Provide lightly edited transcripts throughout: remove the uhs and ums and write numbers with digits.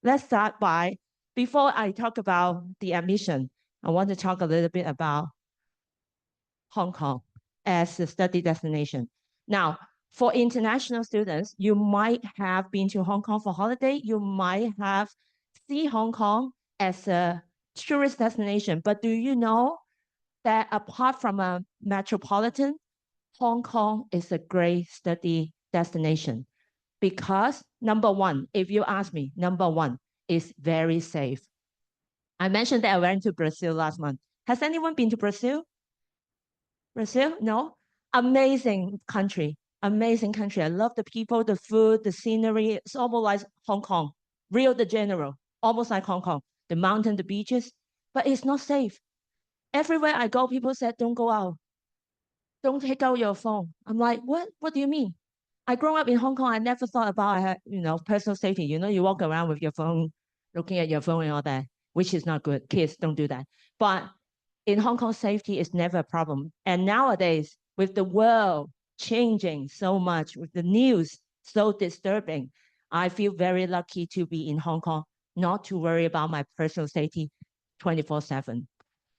let's start by, before I talk about the admission, I want to talk a little bit about Hong Kong as a study destination. Now, for international students, you might have been to Hong Kong for holiday. You might have seen Hong Kong as a tourist destination. But do you know that apart from a metropolitan, Hong Kong is a great study destination? Because number one, if you ask me, number one is very safe. I mentioned that I went to Brazil last month. Has anyone been to Brazil? Brazil? No? Amazing country. Amazing country. I love the people, the food, the scenery. It's almost like Hong Kong, Rio de Janeiro, almost like Hong Kong. The mountain, the beaches, but it's not safe. Everywhere I go, people said, don't go out. Don't take out your phone. I'm like, what? What do you mean? I grew up in Hong Kong. I never thought about, personal safety. You walk around with your phone, looking at your phone and all that, which is not good. Kids, don't do that. But in Hong Kong, safety is never a problem. And nowadays, with the world changing so much, with the news so disturbing, I feel very lucky to be in Hong Kong, not to worry about my personal safety 24/7.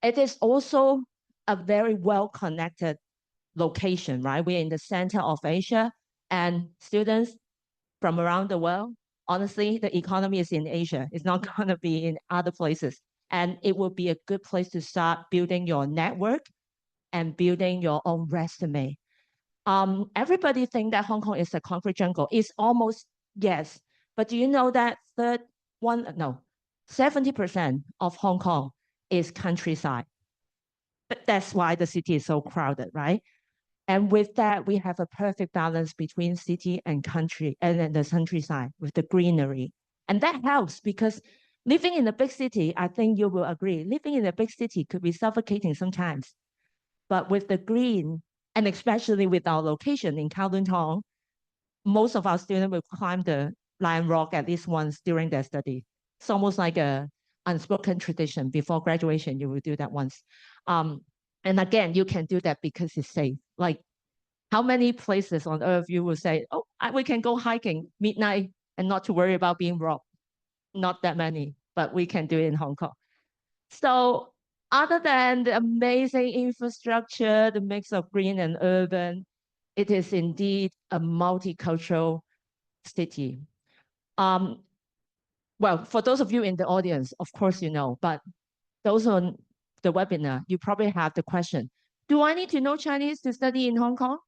It is also a very well-connected location, right? We're in the center of Asia, and students from around the world, honestly, the economy is in Asia. It's not going to be in other places. And it will be a good place to start building your network and building your own resume. Everybody think that Hong Kong is a concrete jungle. It's almost, yes. But do you know that 70% of Hong Kong is countryside? But that's why the city is so crowded, right? And with that, we have a perfect balance between city and country and then the countryside with the greenery. And that helps because living in a big city, I think you will agree, living in a big city could be suffocating sometimes. But with the green, and especially with our location in Kowloon Tong, most of our students will climb the Lion Rock at least once during their study. It's almost like a unspoken tradition. Before graduation, you will do that once. And again, you can do that because it's safe. Like, how many places on earth you will say, oh, we can go hiking midnight and not to worry about being robbed? Not that many, but we can do it in Hong Kong. So other than the amazing infrastructure, the mix of green and urban, it is indeed a multicultural city. Well, for those of you in the audience, of course you know, but those on the webinar, you probably have the question, do I need to know Chinese to study in Hong Kong?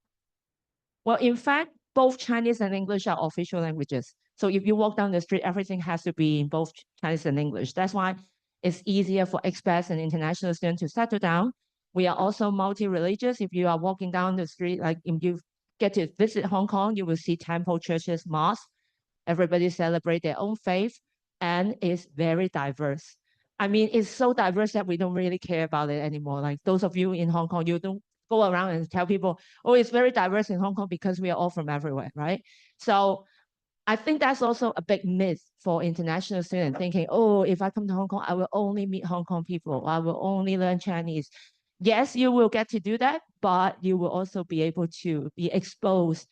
Well, in fact, both Chinese and English are official languages. So if you walk down the street, everything has to be in both Chinese and English. That's why it's easier for expats and international students to settle down. We are also multi-religious. If you are walking down the street, like if you get to visit Hong Kong, you will see temple, churches, mosques. Everybody celebrate their own faith, and it's very diverse. I mean, it's so diverse that we don't really care about it anymore. Like those of you in Hong Kong, you don't go around and tell people, oh, it's very diverse in Hong Kong because we are all from everywhere, right? So I think that's also a big myth for international students thinking, oh, if I come to Hong Kong, I will only meet Hong Kong people. I will only learn Chinese. Yes, you will get to do that, but you will also be able to be exposed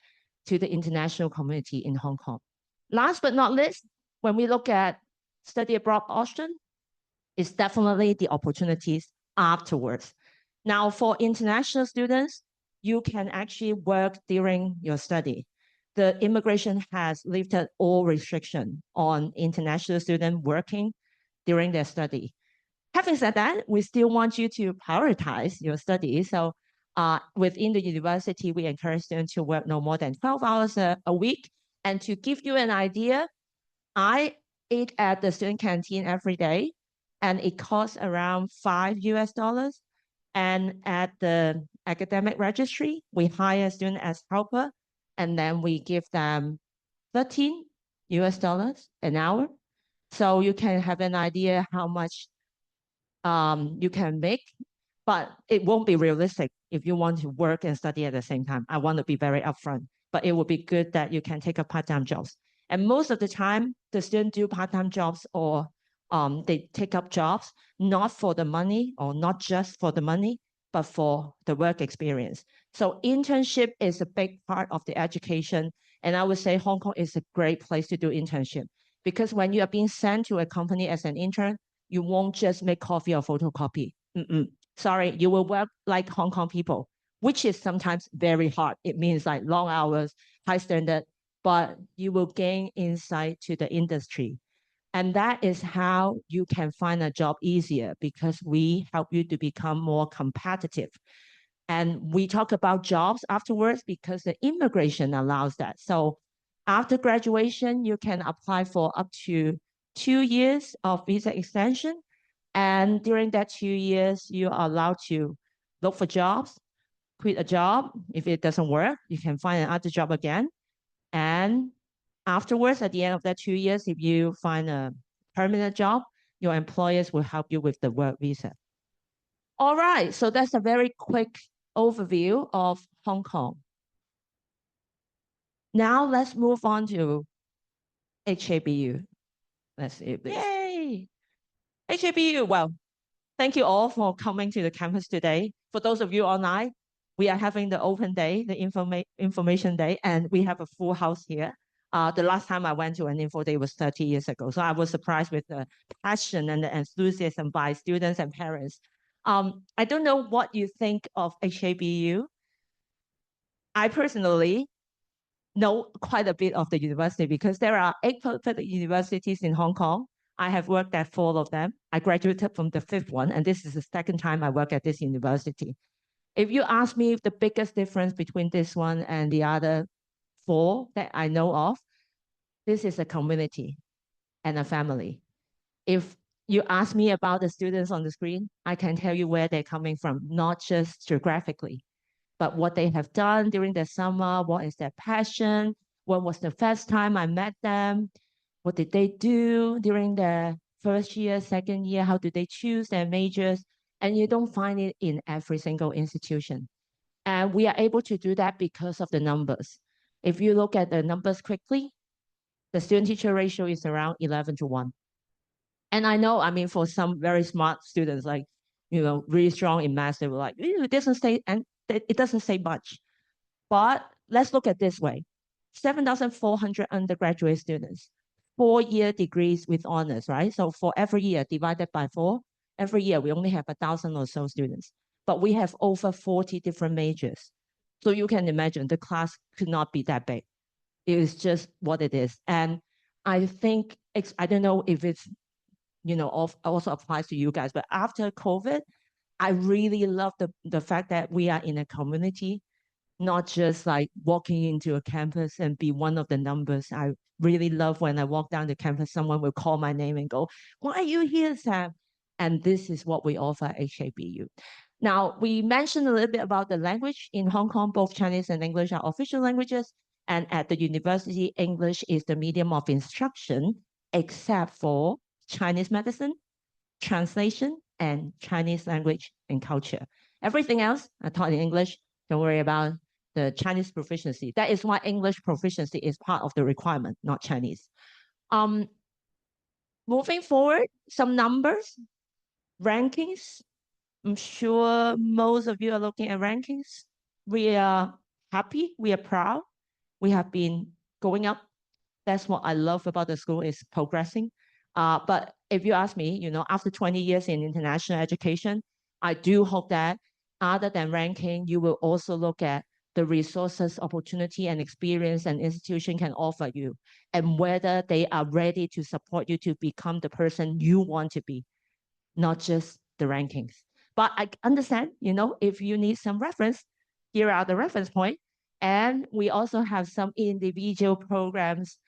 to the international community in Hong Kong. Last but not least, when we look at study abroad option, it's definitely the opportunities afterwards. Now, for international students, you can actually work during your study. The immigration has lifted all restriction on international students working during their study. Having said that, we still want you to prioritize your study. So within the university, we encourage students to work no more than 12 hours a week. And to give you an idea, I eat at the student canteen every day, and it costs around $5. And at the academic registry, we hire a student as helper, and then we give them $13 an hour. So you can have an idea how much you can make, but it won't be realistic if you want to work and study at the same time. I want to be very upfront, but it would be good that you can take a part-time jobs. And most of the time, the students do part-time jobs or they take up jobs, not for the money or not just for the money, but for the work experience. So internship is a big part of the education. And I would say Hong Kong is a great place to do internship. Because when you are being sent to a company as an intern, you won't just make coffee or photocopy. Sorry, you will work like Hong Kong people, which is sometimes very hard. It means like long hours, high standard, but you will gain insight to the industry. And that is how you can find a job easier, because we help you to become more competitive. And we talk about jobs afterwards because the immigration allows that. So after graduation, you can apply for up to 2 years of visa extension. And during that 2 years, you are allowed to look for jobs, quit a job. If it doesn't work, you can find another job again. And afterwards, at the end of that 2 years, if you find a permanent job, your employers will help you with the work visa. All right, so that's a very quick overview of Hong Kong. Now let's move on to HABU. Let's see this. Yay! HABU, well, thank you all for coming to the campus today. For those of you online, we are having the open day, the information day, and we have a full house here. The last time I went to an info day was 30 years ago. So I was surprised with the passion and the enthusiasm by students and parents. I don't know what you think of HABU. I personally know quite a bit of the university because there are 8 public universities in Hong Kong. I have worked at 4 of them. I graduated from the 5th one, and this is the 2nd time I work at this university. If you ask me the biggest difference between this one and the other 4 that I know of, this is a community and a family. If you ask me about the students on the screen, I can tell you where they're coming from, not just geographically, but what they have done during the summer, what is their passion, when was the first time I met them, what did they do during their first year, second year, how do they choose their majors, and you don't find it in every single institution. And we are able to do that because of the numbers. If you look at the numbers quickly, the student-teacher ratio is around 11:1. And I know, I mean, for some very smart students, like, really strong in math, they were like, it doesn't say, and it doesn't say much. But let's look at this way. 7,400 undergraduate students, 4-year degrees with honors, right? So for every year divided by 4, every year we only have 1,000 or so students, but we have over 40 different majors. So you can imagine the class could not be that big. It is just what it is. And I think, I don't know if it's, also applies to you guys, but after COVID, I really love the fact that we are in a community, not just like walking into a campus and be one of the numbers. I really love when I walk down the campus, someone will call my name and go, why are you here, Sam? And this is what we offer at HABU. Now, we mentioned a little bit about the language. In Hong Kong, both Chinese and English are official languages. And at the university, English is the medium of instruction, except for Chinese medicine, translation, and Chinese language and culture. Everything else are taught in English. Don't worry about the Chinese proficiency. That is why English proficiency is part of the requirement, not Chinese. Moving forward, some numbers, rankings. I'm sure most of you are looking at rankings. We are happy, we are proud. We have been going up. That's what I love about the school, is progressing. But if you ask me, after 20 years in international education, I do hope that other than ranking, you will also look at the resources, opportunity, and experience an institution can offer you, and whether they are ready to support you to become the person you want to be, not just the rankings. But I understand, if you need some reference, here are the reference points. And we also have some individual programs,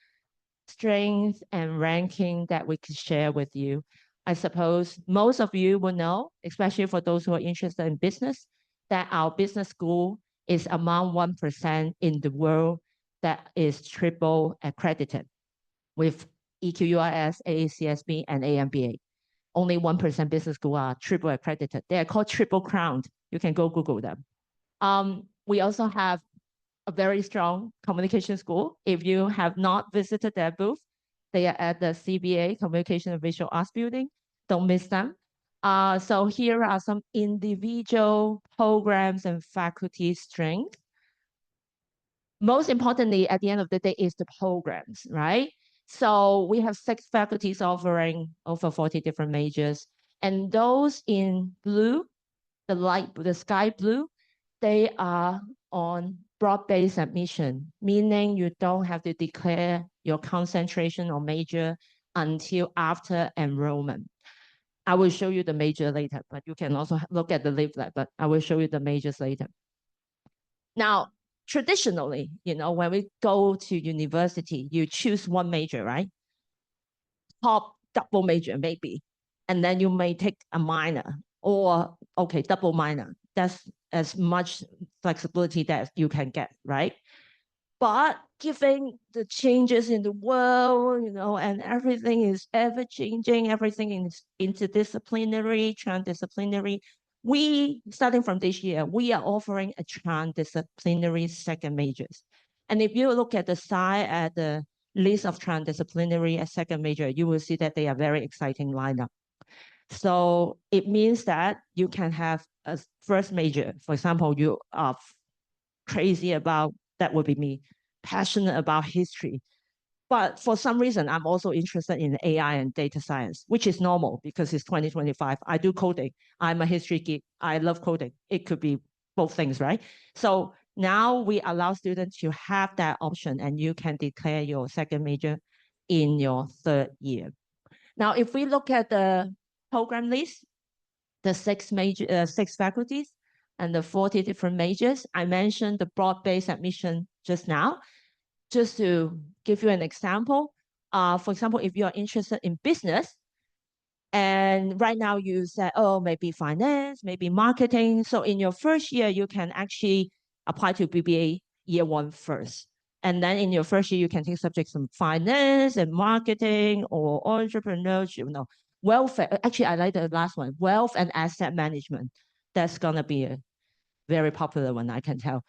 strengths, and ranking that we could share with you. I suppose most of you will know, especially for those who are interested in business, that our business school is among 1% in the world that is triple accredited with EQUIS, AACSB, and AMBA. Only 1% business school are triple accredited. They are called triple crowned. You can go Google them. We also have a very strong communication school. If you have not visited their booth, they are at the CBA, Communication and Visual Arts Building. Don't miss them. So here are some individual programs and faculty strengths. Most importantly, at the end of the day, is the programs, right? So we have 6 faculties offering over 40 different majors. And those in blue, the sky blue, they are on broad-based admission, meaning you don't have to declare your concentration or major until after enrollment. I will show you the major later, but you can also look at the leaflet, but I will show you the majors later. Now, traditionally, when we go to university, you choose one major, right? Top double major, maybe. And then you may take a minor or, okay, double minor. That's as much flexibility that you can get, right? But given the changes in the world, and everything is ever changing, everything is interdisciplinary, transdisciplinary. Starting from this year, we are offering a transdisciplinary second majors. And if you look at the side at the list of transdisciplinary second major, you will see that they are very exciting lineup. So it means that you can have a first major. For example, you are crazy about, that would be me, passionate about history. But for some reason, I'm also interested in AI and data science, which is normal because it's 2025. I do coding. I'm a history geek. I love coding. It could be both things, right? So now we allow students to have that option, and you can declare your second major in your third year. Now, if we look at the program list, the 6 faculties and the 40 different majors, I mentioned the broad-based admission just now. Just to give you an example, for example, if you're interested in business, and right now you said, oh, maybe finance, maybe marketing. So in your first year, you can actually apply to BBA year 1 first. And then in your first year, you can take subjects from finance and marketing or entrepreneurship, welfare. Actually, I like the last one, wealth and asset management. That's going to be a very popular one, I can tell.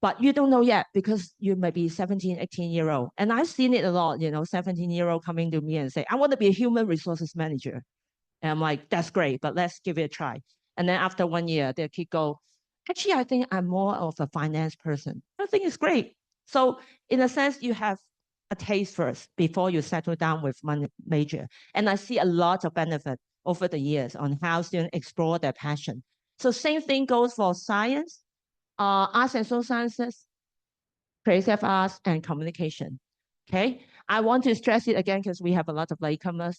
But you don't know yet because you might be 17, 18-year-old. And I've seen it a lot, 17-year-old coming to me and say, I want to be a human resources manager. And I'm like, that's great, but let's give it a try. And then after 1 year, their kid go, actually, I think I'm more of a finance person. I think it's great. So in a sense, you have a taste first before you settle down with one major. And I see a lot of benefit over the years on how students explore their passion. So same thing goes for science, arts and social sciences, creative arts, and communication. Okay, I want to stress it again because we have a lot of latecomers.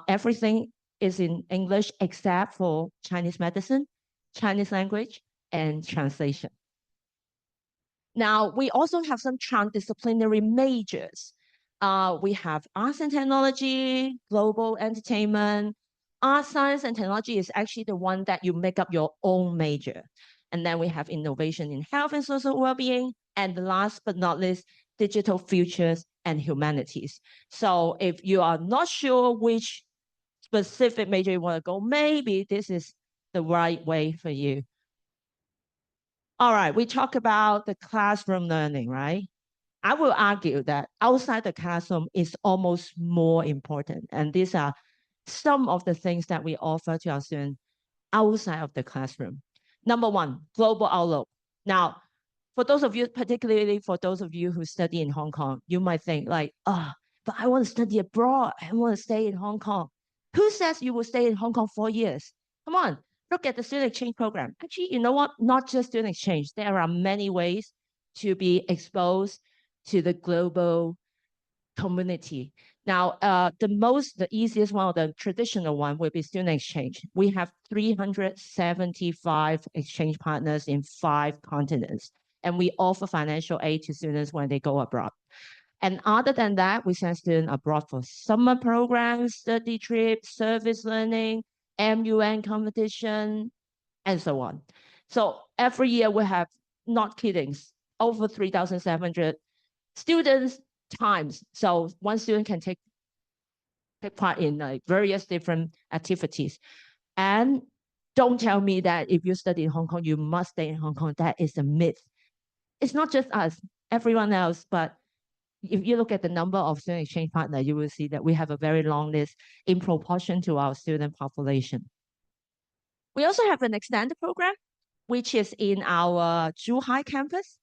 Everything is in English except for Chinese medicine, Chinese language, and translation. Now, we also have some transdisciplinary majors. We have arts and technology, global entertainment. Art, science, and technology is actually the one that you make up your own major. And then we have innovation in health and social well-being. And last but not least, digital futures and humanities. So if you are not sure which specific major you want to go, maybe this is the right way for you. All right, we talk about the classroom learning, right? I will argue that outside the classroom is almost more important. And these are some of the things that we offer to our students outside of the classroom. Number 1, global outlook. Now, for those of you, particularly for those of you who study in Hong Kong, you might think like, but I want to study abroad. I want to stay in Hong Kong. Who says you will stay in Hong Kong 4 years? Come on, look at the student exchange program. Actually, you know what? Not just student exchange. There are many ways to be exposed to the global community. Now, the easiest one, or the traditional one, will be student exchange. We have 375 exchange partners in 5 continents, and we offer financial aid to students when they go abroad. And other than that, we send students abroad for summer programs, study trips, service learning, MUN competition, and so on. So every year we have, not kidding, over 3,700 students times. So one student can take part in various different activities. And don't tell me that if you study in Hong Kong, you must stay in Hong Kong. That is a myth. It's not just us, everyone else, but if you look at the number of student exchange partners, you will see that we have a very long list in proportion to our student population. We also have an extended program, which is in our Zhuhai campus.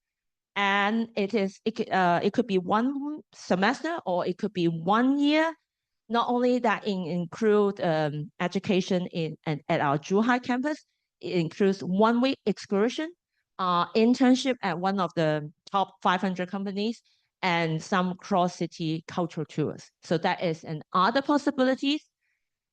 And it could be 1 semester or it could be 1 year. Not only that, include education at our Zhuhai campus. It includes 1 week excursion, internship at one of the top 500 companies, and some cross-city cultural tours. So that is another possibilities.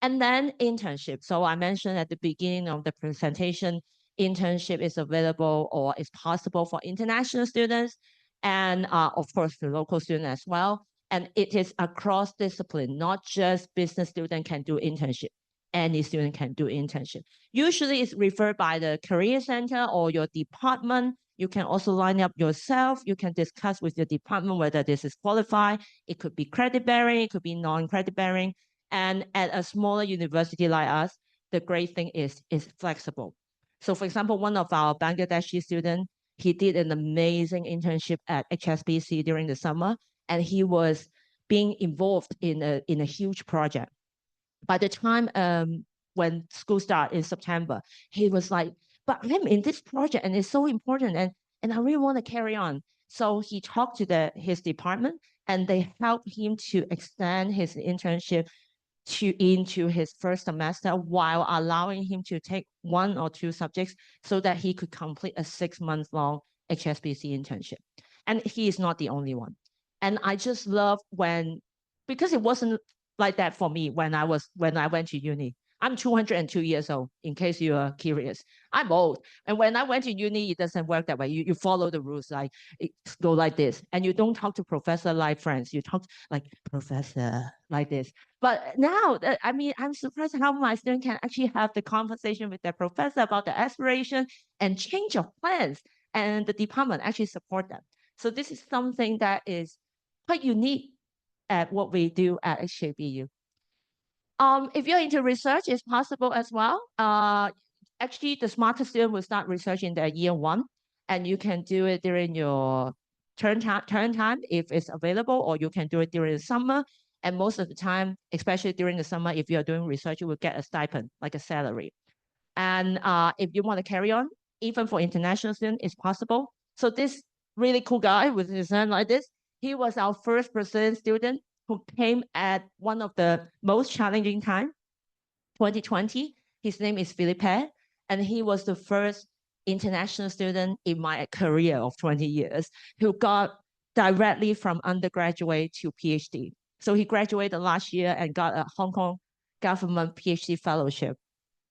And then internship. So I mentioned at the beginning of the presentation, internship is available or is possible for international students and of course the local student as well. And it is across discipline, not just business student can do internship. Any student can do internship. Usually it's referred by the career center or your department. You can also line up yourself. You can discuss with your department whether this is qualified. It could be credit bearing, it could be non-credit bearing. And at a smaller university like us, the great thing is flexible. So for example, one of our Bangladeshi students, he did an amazing internship at HSBC during the summer, and he was being involved in a huge project. By the time when school started in September, he was like, but I'm in this project and it's so important and I really want to carry on. So he talked to his department and they helped him to extend his internship into his first semester while allowing him to take 1 or 2 subjects so that he could complete a 6-month-long HSBC internship. And he is not the only one. And I just love because it wasn't like that for me when I went to uni. I'm 202 years old, in case you are curious. I'm old. And when I went to uni, it doesn't work that way. You follow the rules, like it go like this. And you don't talk to professor like friends. You talk like professor like this. But now, I mean, I'm surprised how my students can actually have the conversation with their professor about the aspiration and change of plans. And the department actually support them. So this is something that is quite unique at what we do at HKBU. If you're into research, it's possible as well. Actually, the smarter student will start research in their year 1, and you can do it during your turn time if it's available, or you can do it during the summer. And most of the time, especially during the summer, if you're doing research, you will get a stipend, like a salary. And if you want to carry on, even for international students, it's possible. So this really cool guy with his hand like this, he was our first Brazilian student who came at one of the most challenging time, 2020. His name is Felipe, and he was the first international student in my career of 20 years who got directly from undergraduate to PhD. So he graduated last year and got a Hong Kong government PhD fellowship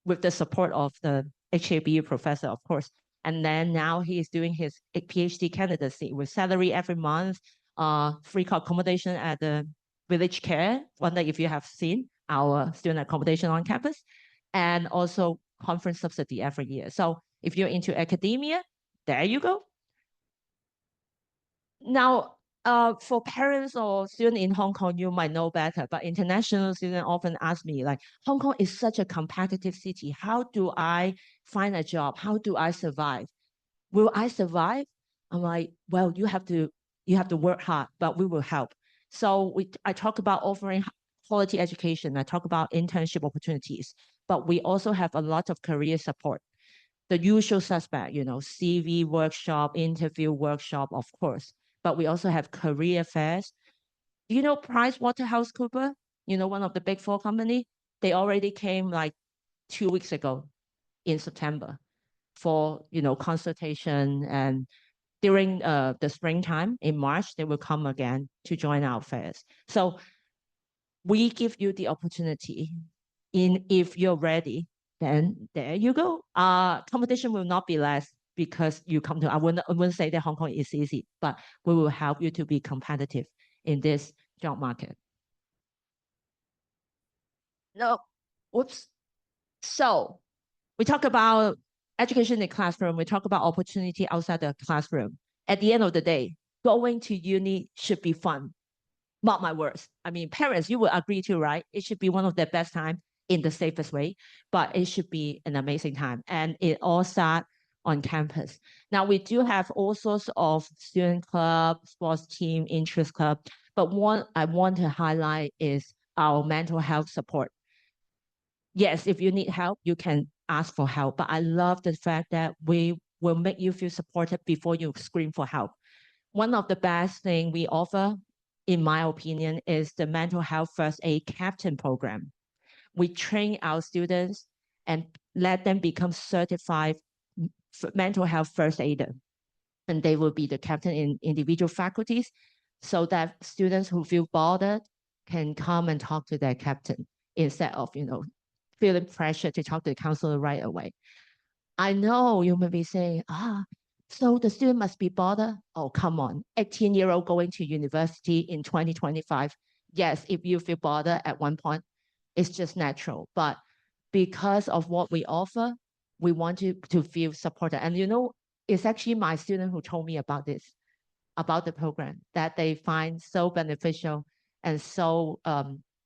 with the support of the HKBU professor, of course. And then now he is doing his PhD candidacy with salary every month, free accommodation at the Village Care. Wonder if you have seen our student accommodation on campus, and also conference subsidy every year. So if you're into academia, there you go. Now, for parents or students in Hong Kong, you might know better, but international students often ask me, like, Hong Kong is such a competitive city. How do I find a job? How do I survive? Will I survive? I'm like, well, you have to work hard, but we will help. So I talk about offering quality education. I talk about internship opportunities, but we also have a lot of career support. The usual suspect, CV workshop, interview workshop, of course. But we also have career fairs. PricewaterhouseCoopers, one of the big 4 company, they already came like 2 weeks ago in September for, consultation. And during the springtime in March, they will come again to join our fairs. So we give you the opportunity. If you're ready, then there you go. Competition will not be less because you come to, I wouldn't say that Hong Kong is easy, but we will help you to be competitive in this job market. No, whoops. So we talk about education in the classroom. We talk about opportunity outside the classroom. At the end of the day, going to uni should be fun. Mark my words. I mean, parents, you will agree too, right? It should be one of the best time in the safest way, but it should be an amazing time. And it all starts on campus. Now, we do have all sorts of student club, sports team, interest club, but one I want to highlight is our mental health support. Yes, if you need help, you can ask for help, but I love the fact that we will make you feel supported before you scream for help. one of the best things we offer, in my opinion, is the mental health first aid captain program. We train our students and let them become certified mental health first aider. And they will be the captain in individual faculties so that students who feel bothered can come and talk to their captain instead of, feeling pressure to talk to the counselor right away. I know you may be saying, so the student must be bothered. Oh, come on, 18-year-old going to university in 2025. Yes, if you feel bothered at one point, it's just natural. But because of what we offer, we want you to feel supported. And it's actually my student who told me about this, about the program, that they find so beneficial and so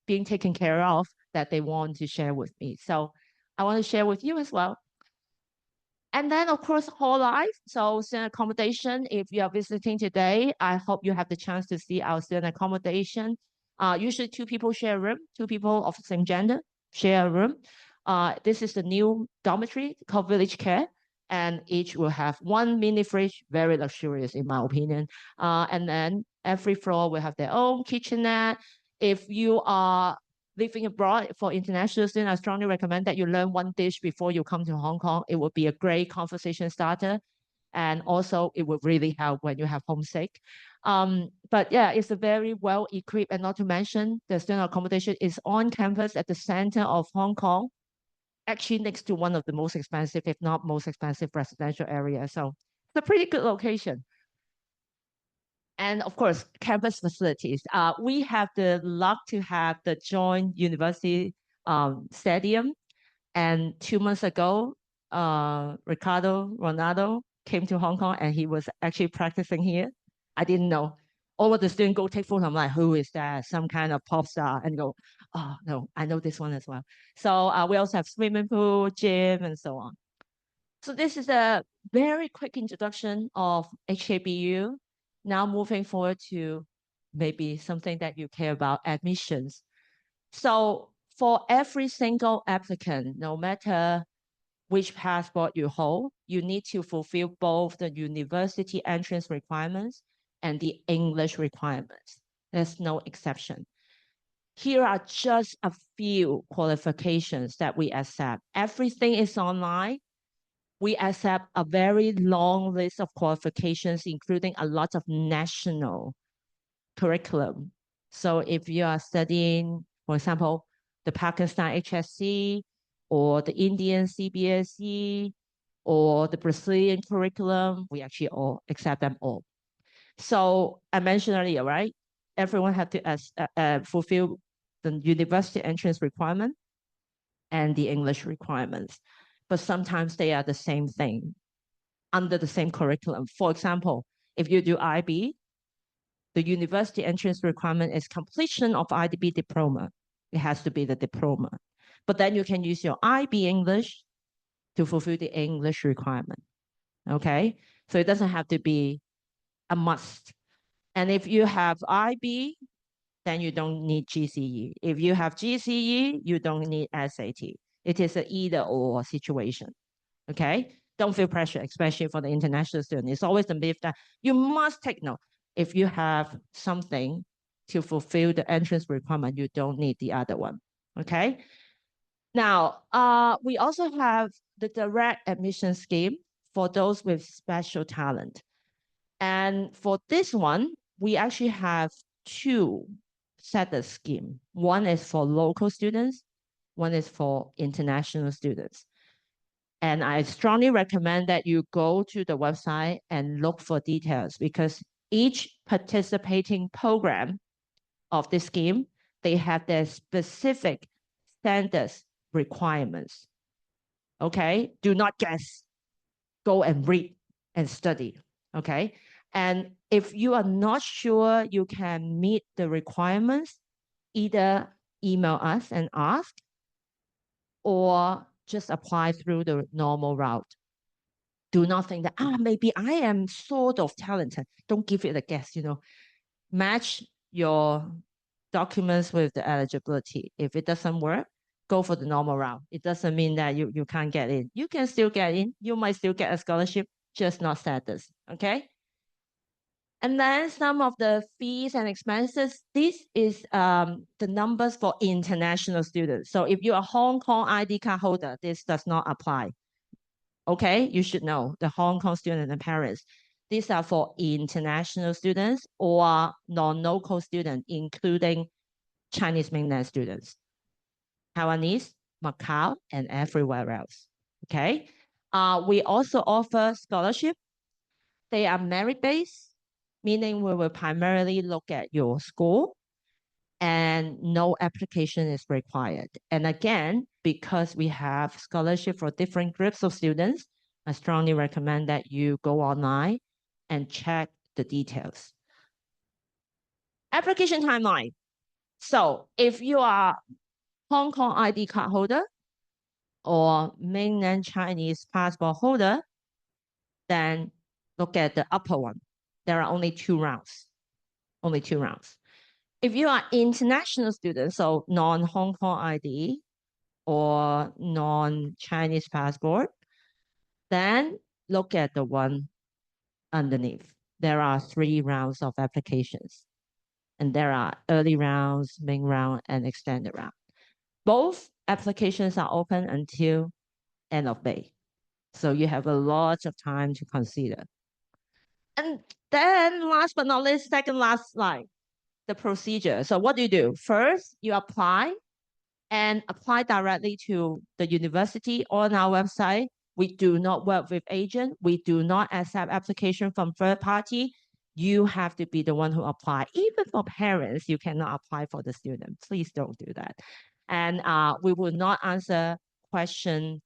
being taken care of that they want to share with me. So I want to share with you as well. And then, of course, whole life. So student accommodation, if you are visiting today, I hope you have the chance to see our student accommodation. Usually 2 people share a room, 2 people of the same gender share a room. This is the new dormitory called Village Care, and each will have 1 mini fridge, very luxurious in my opinion. And then every floor will have their own kitchenette. If you are living abroad for international students, I strongly recommend that you learn 1 dish before you come to Hong Kong. It would be a great conversation starter. And also it would really help when you have homesick. But yeah, it's a very well equipped, and not to mention the student accommodation is on campus at the center of Hong Kong, actually next to one of the most expensive, if not most expensive residential areas. So it's a pretty good location. And of course, campus facilities. We have the luck to have the joint university stadium. And 2 months ago, Ricardo Ronaldo came to Hong Kong and he was actually practicing here. I didn't know. All of the students go take photos. I'm like, who is that? Some kind of pop star. And go, oh, no, I know this one as well. So we also have swimming pool, gym, and so on. So this is a very quick introduction of HKBU. Now moving forward to maybe something that you care about, admissions. So for every single applicant, no matter which passport you hold, you need to fulfill both the university entrance requirements and the English requirements. There's no exception. Here are just a few qualifications that we accept. Everything is online. We accept a very long list of qualifications, including a lot of national curriculum. So if you are studying, for example, the Pakistan HSC or the Indian CBSE or the Brazilian curriculum, we actually all accept them all. So I mentioned earlier, right? Everyone have to fulfill the university entrance requirement and the English requirements. But sometimes they are the same thing under the same curriculum. For example, if you do IB, the university entrance requirement is completion of IB diploma. It has to be the diploma. But then you can use your IB English to fulfill the English requirement. Okay? So it doesn't have to be a must. And if you have IB, then you don't need GCE. If you have GCE, you don't need SAT. It is an either or situation. Okay? Don't feel pressure, especially for the international student. It's always the myth that you must take note. If you have something to fulfill the entrance requirement, you don't need the other one. Okay? Now, we also have the direct admission scheme for those with special talent. And for this one, we actually have 2 set of scheme. One is for local students, one is for international students. And I strongly recommend that you go to the website and look for details, because each participating program of this scheme, they have their specific standards requirements. Okay, do not guess. Go and read and study. Okay, and if you are not sure you can meet the requirements, either email us and ask, or just apply through the normal route. Do not think that, maybe I am sort of talented. Don't give it a guess, Match your documents with the eligibility. If it doesn't work, go for the normal route. It doesn't mean that you can't get in. You can still get in. You might still get a scholarship, just not status, okay? And then some of the fees and expenses, this is the numbers for international students. So if you're a Hong Kong ID card holder, this does not apply. Okay, you should know the Hong Kong student and parents. These are for international students or non-local students, including Chinese mainland students, Taiwanese, Macau, and everywhere else. Okay. We also offer scholarship. They are merit-based, meaning we will primarily look at your score and no application is required. And again, because we have scholarship for different groups of students, I strongly recommend that you go online and check the details. Application timeline. So if you are Hong Kong ID card holder or mainland Chinese passport holder, then look at the upper one. There are only 2 rounds. Only 2 rounds. If you are international student, so non-Hong Kong ID or non-Chinese passport, then look at the one underneath. There are 3 rounds of applications. And there are early rounds, main round, and extended round. Both applications are open until end of May. So you have a lot of time to consider. And then last but not least, second last slide, the procedure. So what do? First, you apply and apply directly to the university on our website. We do not work with agent. We do not accept application from third party. You have to be the one who apply. Even for parents, you cannot apply for the student. Please don't do that. And we will not answer question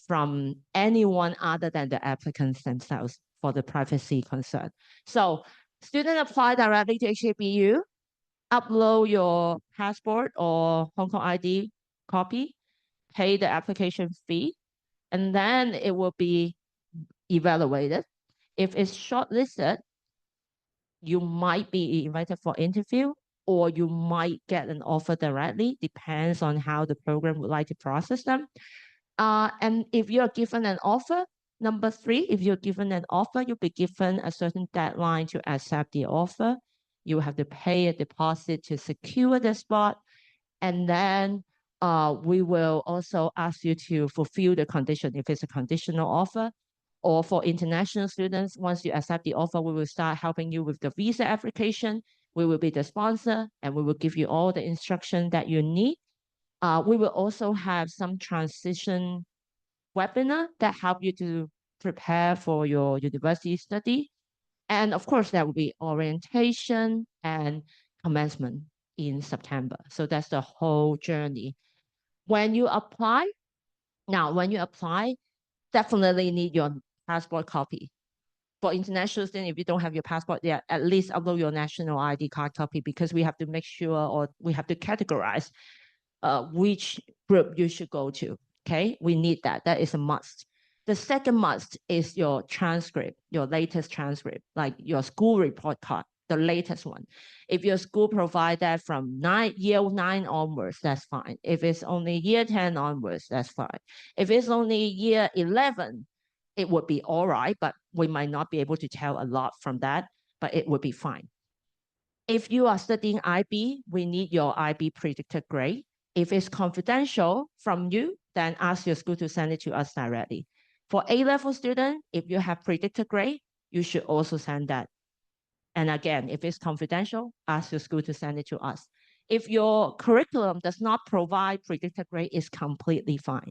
from anyone other than the applicants themselves for the privacy concern. So student apply directly to HKBU, upload your passport or Hong Kong ID copy, pay the application fee, and then it will be evaluated. If it's shortlisted, you might be invited for interview or you might get an offer directly, depends on how the program would like to process them. And if you're given an offer, number 3, if you're given an offer, you'll be given a certain deadline to accept the offer. You have to pay a deposit to secure the spot. And then we will also ask you to fulfill the condition if it's a conditional offer. Or for international students, once you accept the offer, we will start helping you with the visa application. We will be the sponsor and we will give you all the instruction that you need. We will also have some transition webinar that help you to prepare for your university study. And of course, there will be orientation and commencement in September. So that's the whole journey. When you apply, definitely need your passport copy. For international students, if you don't have your passport, yeah, at least upload your national ID card copy because we have to make sure or we have to categorize which group you should go to. Okay, we need that. That is a must. The second must is your transcript, your latest transcript, like your school report card, the latest one. If your school provide that from year 9 onwards, that's fine. If it's only year 10 onwards, that's fine. If it's only year 11, it would be all right, but we might not be able to tell a lot from that, but it would be fine. If you are studying IB, we need your IB predicted grade. If it's confidential from you, then ask your school to send it to us directly. For A-level student, if you have predicted grade, you should also send that. And again, if it's confidential, ask your school to send it to us. If your curriculum does not provide predicted grade, it's completely fine.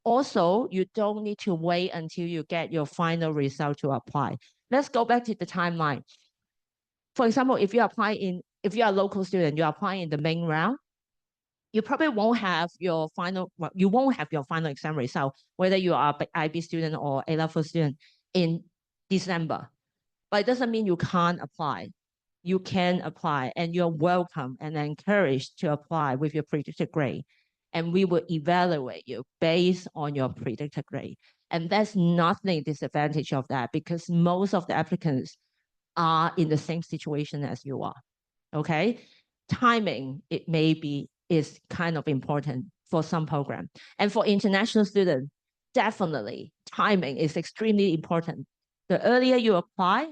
Also, you don't need to wait until you get your final result to apply. Let's go back to the timeline. For example, if you are a local student, you apply in the main round, you probably won't have your final exam result, whether you are an IB student or A-level student in December. But it doesn't mean you can't apply. You can apply and you're welcome and encouraged to apply with your predicted grade. And we will evaluate you based on your predicted grade. And there's nothing disadvantage of that because most of the applicants are in the same situation as you are. Okay, timing, it maybe is kind of important for some program. And for international students, definitely timing is extremely important. The earlier you apply,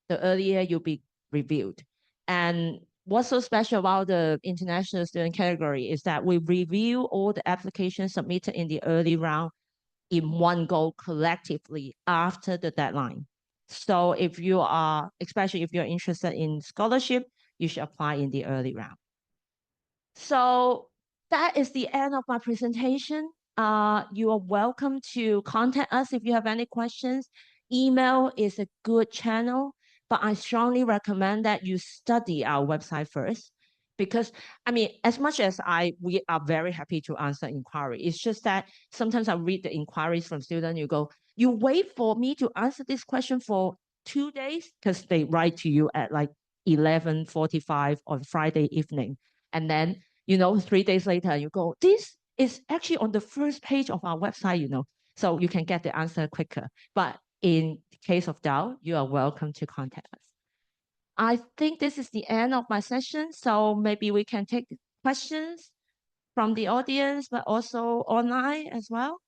the earlier you'll be reviewed. And what's so special about the international student category is that we review all the applications submitted in the early round in one go collectively after the deadline. So if you are, especially if you're interested in scholarship, you should apply in the early round. So that is the end of my presentation. You are welcome to contact us if you have any questions. Email is a good channel, but I strongly recommend that you study our website first. Because, I mean, as much as we are very happy to answer inquiry, it's just that sometimes I read the inquiries from students, you wait for me to answer this question for 2 days, because they write to you at like 11:45 on Friday evening. And then, 3 days later, you go, this is actually on the first page of our website, so you can get the answer quicker. But in case of doubt, you are welcome to contact us. I think this is the end of my session, so maybe we can take questions from the audience, but also online as well.